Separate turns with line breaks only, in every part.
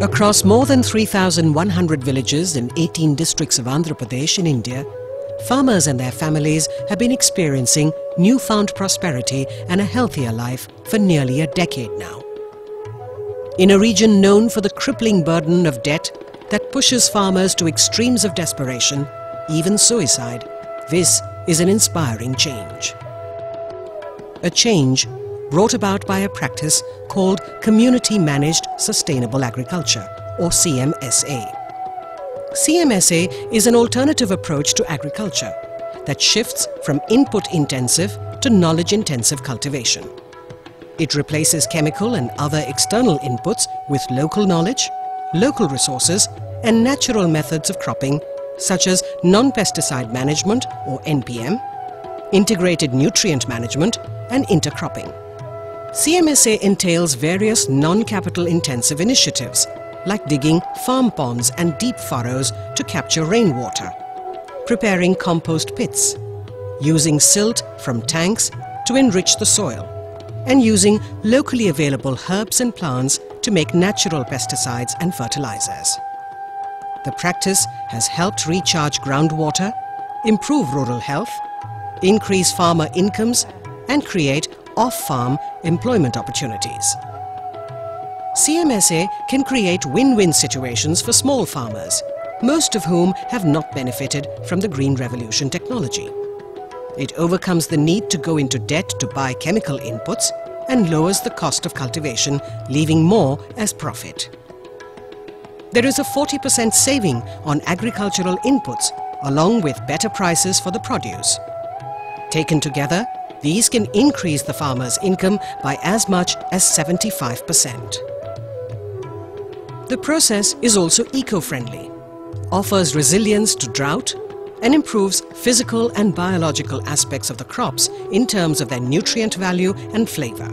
Across more than 3,100 villages in 18 districts of Andhra Pradesh in India, farmers and their families have been experiencing newfound prosperity and a healthier life for nearly a decade now. In a region known for the crippling burden of debt that pushes farmers to extremes of desperation, even suicide, this is an inspiring change. A change brought about by a practice called Community Managed Sustainable Agriculture, or CMSA. CMSA is an alternative approach to agriculture that shifts from input-intensive to knowledge-intensive cultivation. It replaces chemical and other external inputs with local knowledge, local resources, and natural methods of cropping such as non-pesticide management, or NPM, integrated nutrient management, and intercropping. CMSA entails various non-capital intensive initiatives like digging farm ponds and deep furrows to capture rainwater, preparing compost pits, using silt from tanks to enrich the soil, and using locally available herbs and plants to make natural pesticides and fertilizers. The practice has helped recharge groundwater, improve rural health, increase farmer incomes, and create off-farm employment opportunities. CMSA can create win-win situations for small farmers, most of whom have not benefited from the Green Revolution technology. It overcomes the need to go into debt to buy chemical inputs and lowers the cost of cultivation, leaving more as profit. There is a 40% saving on agricultural inputs, along with better prices for the produce. Taken together, these can increase the farmer's income by as much as 75%. The process is also eco-friendly, offers resilience to drought, and improves physical and biological aspects of the crops in terms of their nutrient value and flavor.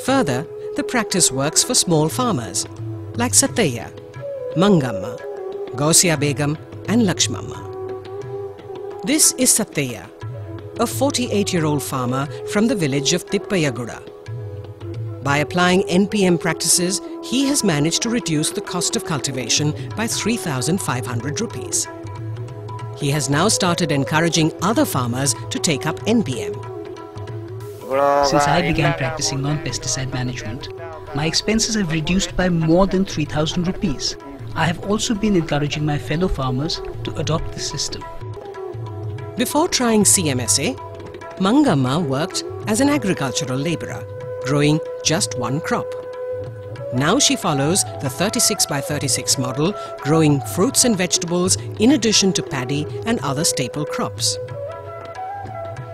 Further, the practice works for small farmers like Sattaya, Mangamma, Gausia Begum, and Lakshmamma. This is Sattaya, a 48-year-old farmer from the village of Tippayaguda. By applying NPM practices, he has managed to reduce the cost of cultivation by 3,500 rupees. He has now started encouraging other farmers to take up NPM.
Since I began practicing non-pesticide management, my expenses have reduced by more than 3,000 rupees. I have also been encouraging my fellow farmers to adopt this system.
Before trying CMSA, Mangamma worked as an agricultural labourer, growing just one crop. Now she follows the 36 by 36 model, growing fruits and vegetables in addition to paddy and other staple crops.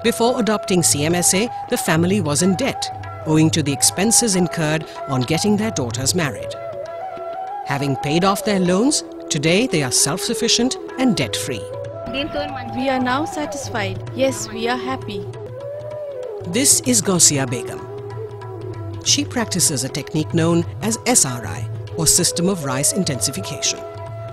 Before adopting CMSA, the family was in debt, owing to the expenses incurred on getting their daughters married. Having paid off their loans, today they are self-sufficient and debt-free.
We are now satisfied. Yes, we are happy.
This is Gausia Begum. She practices a technique known as SRI, or System of Rice Intensification,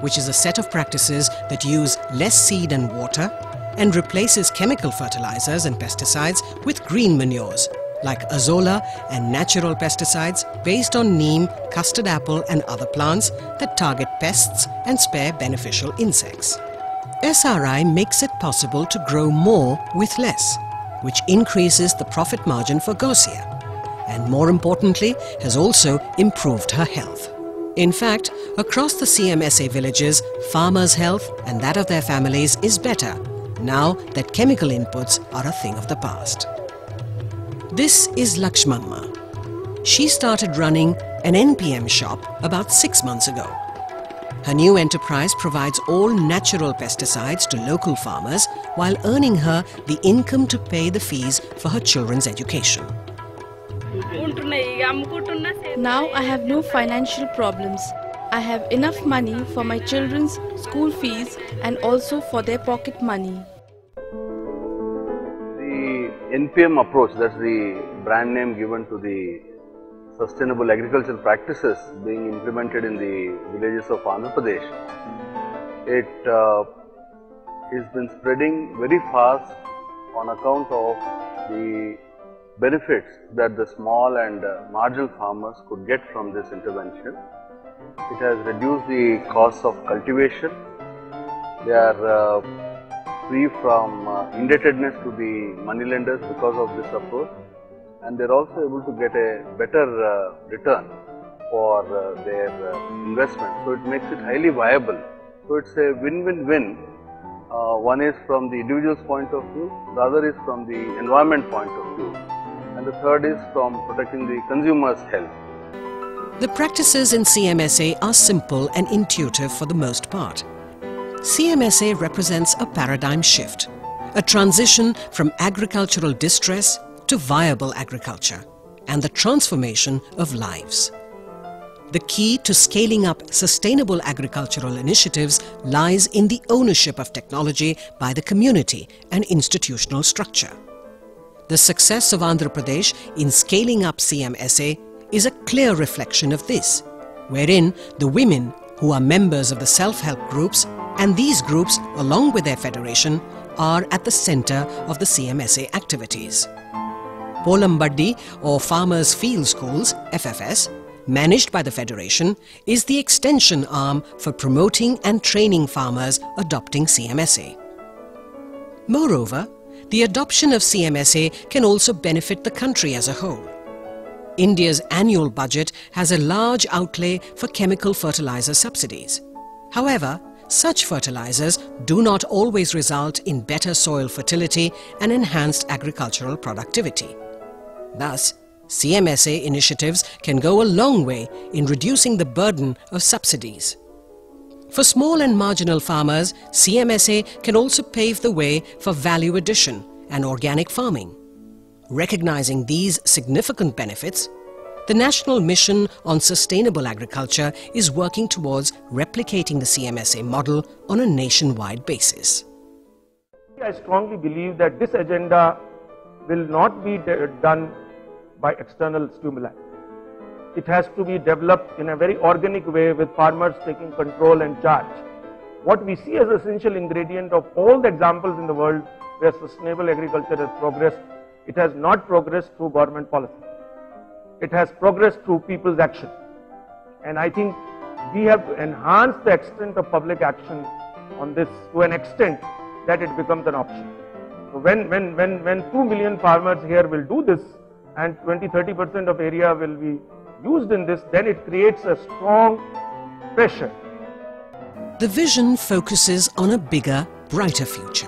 which is a set of practices that use less seed and water and replaces chemical fertilizers and pesticides with green manures like azolla and natural pesticides based on neem, custard apple and other plants that target pests and spare beneficial insects. SRI makes it possible to grow more with less, which increases the profit margin for Gausia, and more importantly, has also improved her health. In fact, across the CMSA villages, farmers' health and that of their families is better now that chemical inputs are a thing of the past. This is Lakshmamma. She started running an NPM shop about 6 months ago. Her new enterprise provides all natural pesticides to local farmers while earning her the income to pay the fees for her children's education.
Now I have no financial problems. I have enough money for my children's school fees and also for their pocket money.
The NPM approach, that's the brand name given to the sustainable agricultural practices being implemented in the villages of Andhra Pradesh. It has been spreading very fast on account of the benefits that the small and marginal farmers could get from this intervention. It has reduced the cost of cultivation. They are free from indebtedness to the moneylenders because of this approach, and they are also able to get a better return for their investment. So it makes it highly viable. So it's a win-win-win. One is from the individual's point of view, the other is from the environment point of view, and the third is from protecting the consumer's health.
The practices in CMSA are simple and intuitive for the most part. CMSA represents a paradigm shift, a transition from agricultural distress to viable agriculture, and the transformation of lives. The key to scaling up sustainable agricultural initiatives lies in the ownership of technology by the community and institutional structure. The success of Andhra Pradesh in scaling up CMSA is a clear reflection of this, wherein the women who are members of the self-help groups and these groups, along with their federation, are at the centre of the CMSA activities. Polambaddi, or Farmers' Field Schools, FFS, managed by the Federation, is the extension arm for promoting and training farmers adopting CMSA. Moreover, the adoption of CMSA can also benefit the country as a whole. India's annual budget has a large outlay for chemical fertilizer subsidies. However, such fertilizers do not always result in better soil fertility and enhanced agricultural productivity. Thus, CMSA initiatives can go a long way in reducing the burden of subsidies. For small and marginal farmers, CMSA can also pave the way for value addition and organic farming. Recognizing these significant benefits, the National Mission on Sustainable Agriculture is working towards replicating the CMSA model on a nationwide basis.
I strongly believe that this agenda will not be done by external stimuli. It has to be developed in a very organic way with farmers taking control and charge. What we see as essential ingredient of all the examples in the world where sustainable agriculture has progressed, it has not progressed through government policy. It has progressed through people's action. And I think we have to enhance the extent of public action on this to an extent that it becomes an option. So when 2 million farmers here will do this and 20-30% of area will be used in this, then it creates a strong pressure.
The vision focuses on a bigger, brighter future.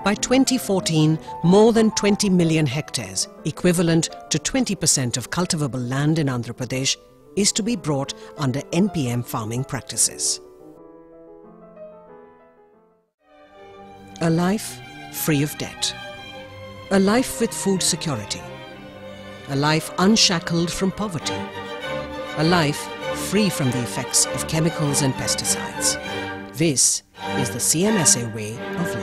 By 2014, more than 20 million hectares, equivalent to 20% of cultivable land in Andhra Pradesh, is to be brought under NPM farming practices. A life free of debt. A life with food security. A life unshackled from poverty. A life free from the effects of chemicals and pesticides. This is the CMSA way of life.